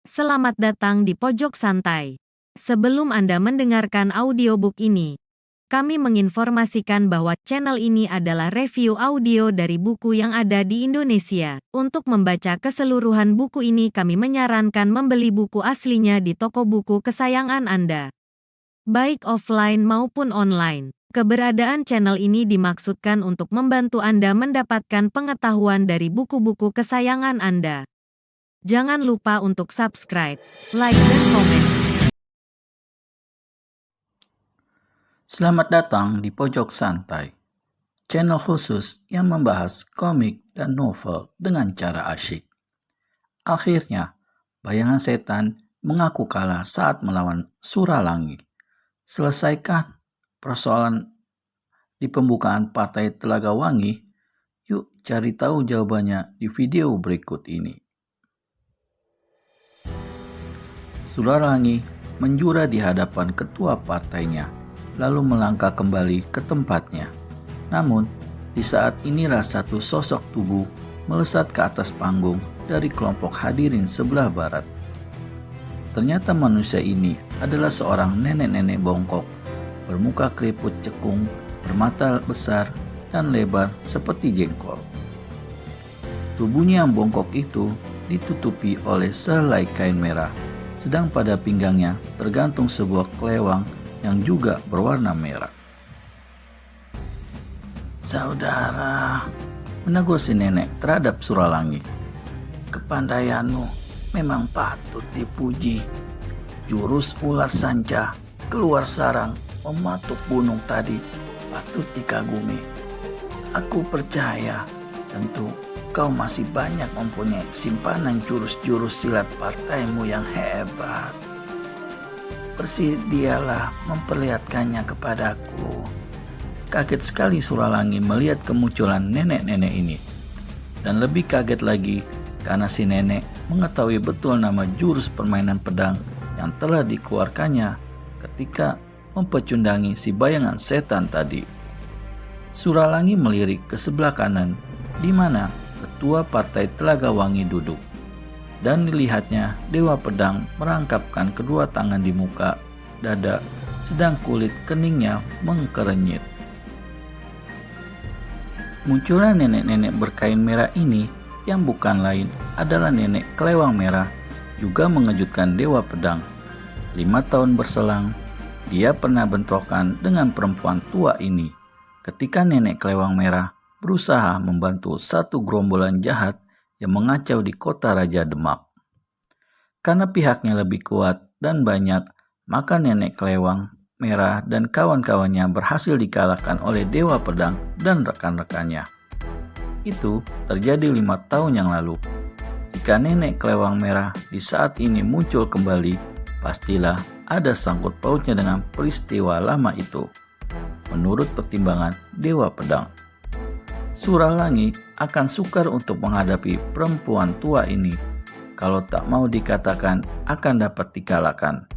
Selamat datang di Pojok Santai. Sebelum Anda mendengarkan audiobook ini, kami menginformasikan bahwa channel ini adalah review audio dari buku yang ada di Indonesia. Untuk membaca keseluruhan buku ini, kami menyarankan membeli buku aslinya di toko buku kesayangan Anda, baik offline maupun online. Keberadaan channel ini dimaksudkan untuk membantu Anda mendapatkan pengetahuan dari buku-buku kesayangan Anda. Jangan lupa untuk subscribe, like, dan komen. Selamat datang di Pojok Santai, channel khusus yang membahas komik dan novel dengan cara asyik. Akhirnya, bayangan setan mengaku kalah saat melawan Suralangi. Selesaikan persoalan di pembukaan Partai Telaga Wangi? Yuk cari tahu jawabannya di video berikut ini. Suralangi menjura di hadapan ketua partainya, lalu melangkah kembali ke tempatnya. Namun, di saat inilah satu sosok tubuh melesat ke atas panggung dari kelompok hadirin sebelah barat. Ternyata manusia ini adalah seorang nenek-nenek bongkok, bermuka keriput cekung, bermata besar dan lebar seperti jengkol. Tubuhnya yang bongkok itu ditutupi oleh sehelai kain merah, sedang pada pinggangnya tergantung sebuah kelewang yang juga berwarna merah. "Saudara," menegur si nenek terhadap Suralangi, "kepandaianmu memang patut dipuji. Jurus ular sanca keluar sarang mematuk gunung tadi patut dikagumi. Aku percaya tentu kau masih banyak mempunyai simpanan jurus-jurus silat partaimu yang hebat. Bersedialah memperlihatkannya kepadaku." Kaget sekali Suralangi melihat kemunculan nenek-nenek ini. Dan lebih kaget lagi karena si nenek mengetahui betul nama jurus permainan pedang yang telah dikeluarkannya ketika mempecundangi si bayangan setan tadi. Suralangi melirik ke sebelah kanan, di mana ketua Partai Telaga Wangi duduk, dan dilihatnya Dewa Pedang merangkapkan kedua tangan di muka, dada, sedang kulit keningnya mengkerenyit. Munculnya nenek-nenek berkain merah ini yang bukan lain adalah nenek kelewang merah juga mengejutkan Dewa Pedang. 5 tahun berselang, dia pernah bentrokan dengan perempuan tua ini ketika nenek kelewang merah berusaha membantu satu gerombolan jahat yang mengacau di kota Raja Demak. Karena pihaknya lebih kuat dan banyak, maka nenek kelewang merah dan kawan-kawannya berhasil dikalahkan oleh Dewa Pedang dan rekan-rekannya. Itu terjadi 5 tahun yang lalu. Jika nenek kelewang merah di saat ini muncul kembali, pastilah ada sangkut pautnya dengan peristiwa lama itu, menurut pertimbangan Dewa Pedang. Suralangi akan sukar untuk menghadapi perempuan tua ini kalau tak mau dikatakan akan dapat dikalahkan.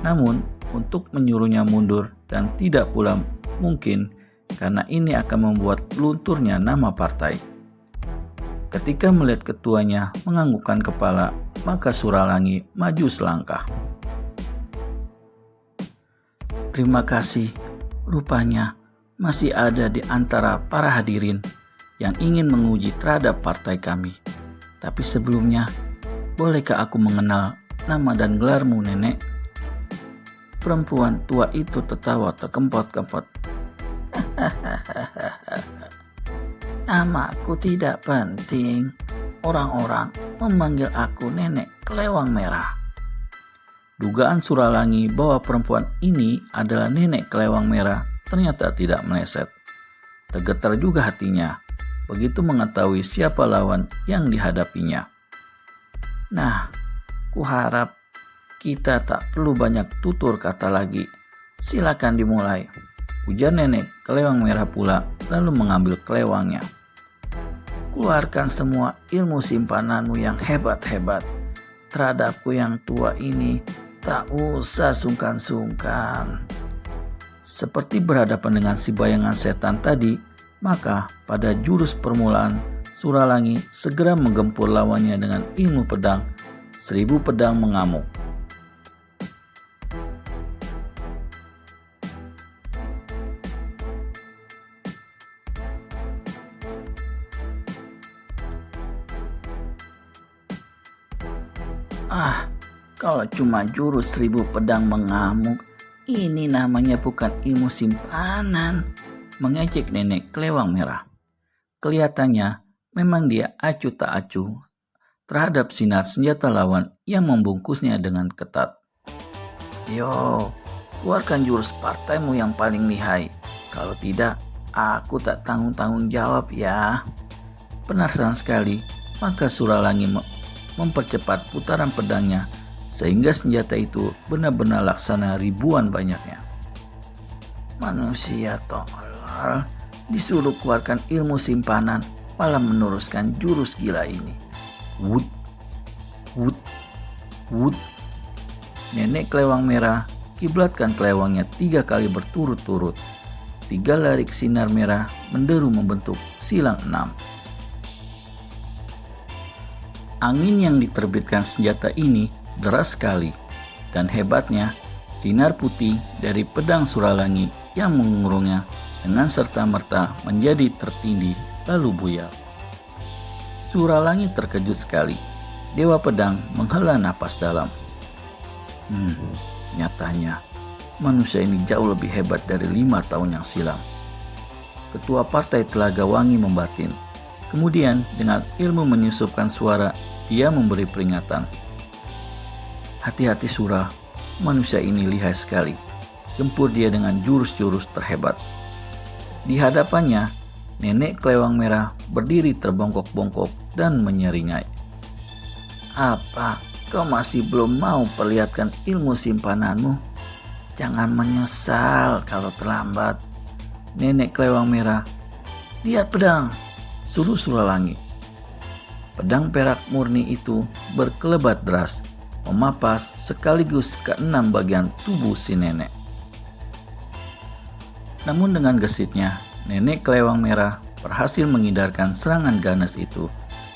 Namun, untuk menyuruhnya mundur dan tidak pula mungkin karena ini akan membuat lunturnya nama partai. Ketika melihat ketuanya menganggukkan kepala, maka Suralangi maju selangkah. "Terima kasih, rupanya masih ada di antara para hadirin yang ingin menguji terhadap partai kami. Tapi sebelumnya, bolehkah aku mengenal nama dan gelarmu, nenek?" Perempuan tua itu tertawa terkempot-kempot. "Namaku tidak penting. Orang-orang memanggil aku nenek kelewang merah." Dugaan Suralangi bahwa perempuan ini adalah nenek kelewang merah ternyata tidak meleset. Tergetar juga hatinya begitu mengetahui siapa lawan yang dihadapinya. "Nah, kuharap kita tak perlu banyak tutur kata lagi. Silakan dimulai," ujar nenek kelewang merah pula, lalu mengambil kelewangnya. "Keluarkan semua ilmu simpananmu yang hebat-hebat. Terhadapku yang tua ini tak usah sungkan-sungkan." Seperti berhadapan dengan si bayangan setan tadi, maka pada jurus permulaan Suralangi segera menggempur lawannya dengan ilmu pedang 1000 pedang mengamuk. Kalau cuma jurus 1000 pedang mengamuk, ini namanya bukan ilmu simpanan, mengejek nenek kelewang merah. Kelihatannya memang dia acuh tak acuh terhadap sinar senjata lawan yang membungkusnya dengan ketat. Yo, keluarkan jurus partaimu yang paling lihai. Kalau tidak, aku tak tanggung-tanggung jawab ya. Penasaran sekali, maka Suralangi mempercepat putaran pedangnya sehingga senjata itu benar-benar laksana ribuan banyaknya. Manusia tolol, disuruh keluarkan ilmu simpanan, malah meneruskan jurus gila ini. Wud, wud, wud. Nenek kelewang merah kiblatkan kelewangnya 3 kali berturut-turut. 3 larik sinar merah menderu membentuk silang 6. Angin yang diterbitkan senjata ini deras sekali, dan hebatnya sinar putih dari pedang Suralangi yang mengurungnya dengan serta-merta menjadi tertindih lalu buyar. Suralangi terkejut sekali. Dewa Pedang menghela napas dalam. Nyatanya manusia ini jauh lebih hebat dari 5 tahun yang silam. Ketua Partai Telaga Wangi membatin. Kemudian dengan ilmu menyusupkan suara, dia memberi peringatan. Hati-hati Sura, manusia ini lihai sekali. Gempur dia dengan jurus-jurus terhebat. Di hadapannya, nenek kelewang merah berdiri terbongkok-bongkok dan menyeringai. Apa, kau masih belum mau perlihatkan ilmu simpananmu? Jangan menyesal kalau terlambat. Nenek kelewang merah, lihat pedang, suruh Suralangi. Pedang perak murni itu berkelebat deras, memapas sekaligus ke-6 bagian tubuh si nenek. Namun dengan gesitnya, nenek kelewang merah berhasil menghindarkan serangan ganas itu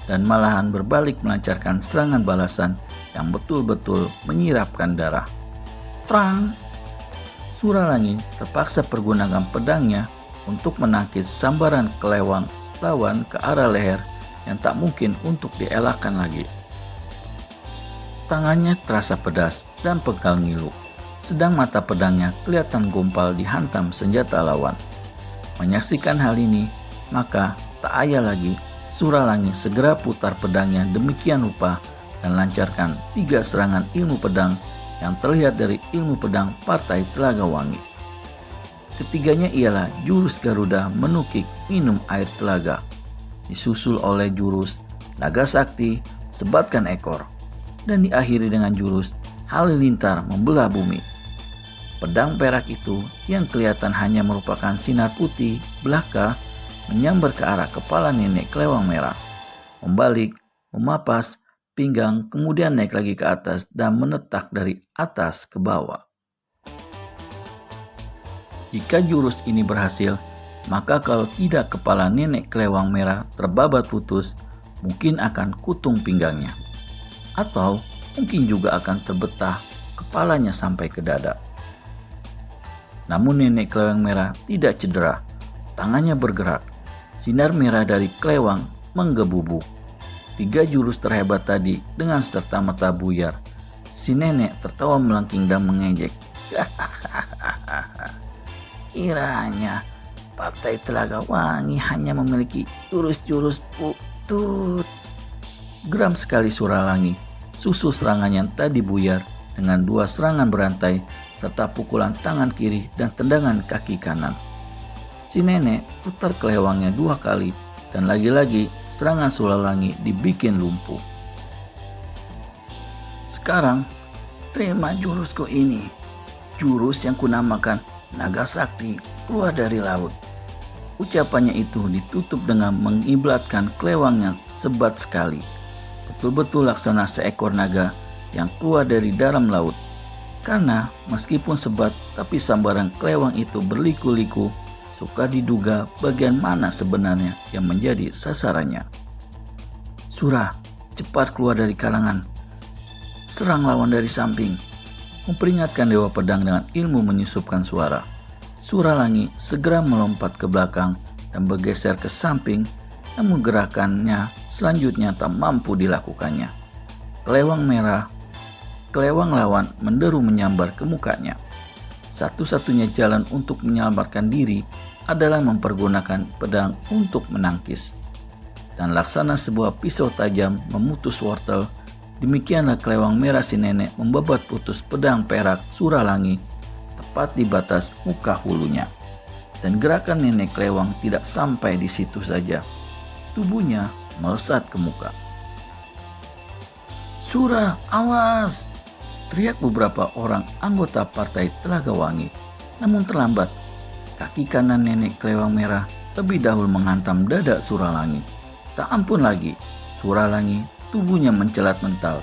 dan malahan berbalik melancarkan serangan balasan yang betul-betul menyirapkan darah. Terang! Suralangi terpaksa pergunakan pedangnya untuk menangkis sambaran kelewang lawan ke arah leher yang tak mungkin untuk dielakkan lagi. Tangannya terasa pedas dan pegal ngilu, sedang mata pedangnya kelihatan gumpal dihantam senjata lawan. Menyaksikan hal ini, maka tak ayah lagi, Suralangi segera putar pedangnya demikian rupa dan lancarkan 3 serangan ilmu pedang yang terlihat dari ilmu pedang Partai Telaga Wangi. Ketiganya ialah jurus Garuda menukik minum air telaga, disusul oleh jurus Naga Sakti sebatkan ekor, dan diakhiri dengan jurus Halilintar membelah bumi. Pedang perak itu yang kelihatan hanya merupakan sinar putih belaka menyambar ke arah kepala nenek kelewang merah, membalik, memapas, pinggang, kemudian naik lagi ke atas dan menetak dari atas ke bawah. Jika jurus ini berhasil, maka kalau tidak kepala nenek kelewang merah terbabat putus, mungkin akan kutung pinggangnya. Atau mungkin juga akan terbetah kepalanya sampai ke dada. Namun nenek kelewang merah tidak cedera, tangannya bergerak, sinar merah dari kelewang menggebu-gebu. 3 jurus terhebat tadi dengan serta-merta buyar. Si nenek tertawa melengking dan mengejek. Kiranya Partai Telaga Wangi hanya memiliki jurus-jurus putut. Geram sekali Suralangi, susul serangan yang tadi buyar dengan 2 serangan berantai serta pukulan tangan kiri dan tendangan kaki kanan. Si nenek putar kelewangnya 2 kali dan lagi-lagi serangan Suralangi dibikin lumpuh. Sekarang terima jurusku ini, jurus yang kunamakan Naga Sakti keluar dari laut. Ucapannya itu ditutup dengan mengiblatkan kelewang yang sebat sekali. Betul-betul laksana seekor naga yang keluar dari dalam laut. Karena meskipun sebat, tapi sambaran kelewang itu berliku-liku, sukar diduga bagian mana sebenarnya yang menjadi sasarannya. Surah, cepat keluar dari kalangan. serang lawan dari samping. Memperingatkan Dewa Pedang dengan ilmu menyusupkan suara. Suralangi segera melompat ke belakang dan bergeser ke samping, namun gerakannya selanjutnya tak mampu dilakukannya. Kelewang lawan menderu menyambar ke mukanya. Satu-satunya jalan untuk menyelamatkan diri adalah mempergunakan pedang untuk menangkis. Dan laksana sebuah pisau tajam memutus wortel, demikianlah kelewang merah si nenek membabat putus pedang perak Suralangi tepat di batas muka hulunya. Dan gerakan nenek kelewang tidak sampai di situ saja. Tubuhnya melesat ke muka. "Sura, awas!" teriak beberapa orang anggota partai Telaga Wangi. Namun terlambat. Kaki kanan nenek kelewang merah lebih dahulu menghantam dada Suralangi. Tak ampun lagi, Suralangi tubuhnya mencelat mental,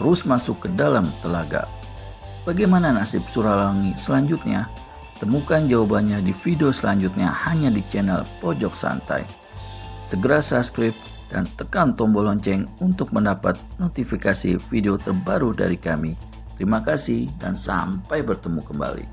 terus masuk ke dalam telaga. Bagaimana nasib Suralangi selanjutnya? Temukan jawabannya di video selanjutnya hanya di channel Pojok Santai. Segera subscribe dan tekan tombol lonceng untuk mendapat notifikasi video terbaru dari kami. Terima kasih dan sampai bertemu kembali.